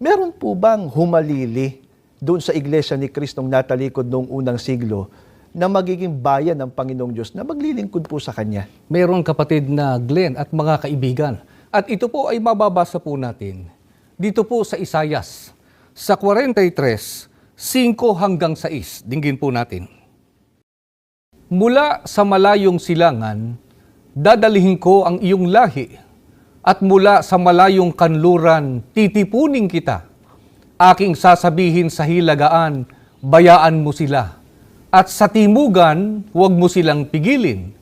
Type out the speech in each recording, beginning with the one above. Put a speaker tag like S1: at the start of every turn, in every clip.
S1: Meron po bang humalili doon sa Iglesia ni Kristong natalikod noong unang siglo na magiging bayan ng Panginoong Diyos na maglilingkod po sa Kanya?
S2: Meron kapatid na Glenn at mga kaibigan. At ito po ay mababasa po natin dito po sa Isayas, sa 43, 5 hanggang 6. Dinggin po natin. Mula sa malayong silangan, dadalihin ko ang iyong lahi, at mula sa malayong kanluran, titipunin kita. Aking sasabihin sa hilagaan, bayaan mo sila. At sa timugan, huwag mo silang pigilin.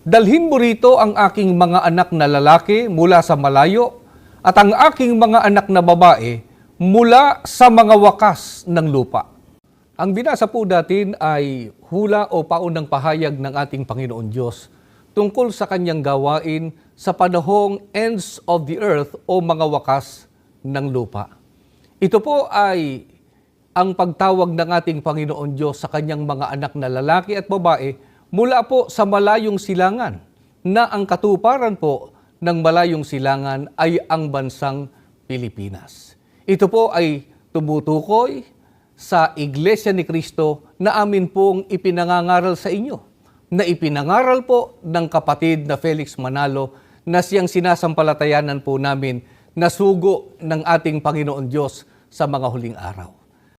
S2: Dalhin mo rito ang aking mga anak na lalaki mula sa malayo, at ang aking mga anak na babae mula sa mga wakas ng lupa. Ang binasa po natin ay hula o paunang pahayag ng ating Panginoon Diyos tungkol sa kanyang gawain sa panahong ends of the earth o mga wakas ng lupa. Ito po ay ang pagtawag ng ating Panginoon Diyos sa kanyang mga anak na lalaki at babae mula po sa malayong silangan, na ang katuparan po ng malayong silangan ay ang bansang Pilipinas. Ito po ay tumutukoy sa Iglesia ni Cristo na amin pong ipinangangaral sa inyo, na ipinangaral po ng kapatid na Felix Manalo, na siyang sinasampalatayanan po namin na sugo ng ating Panginoon Diyos sa mga huling araw.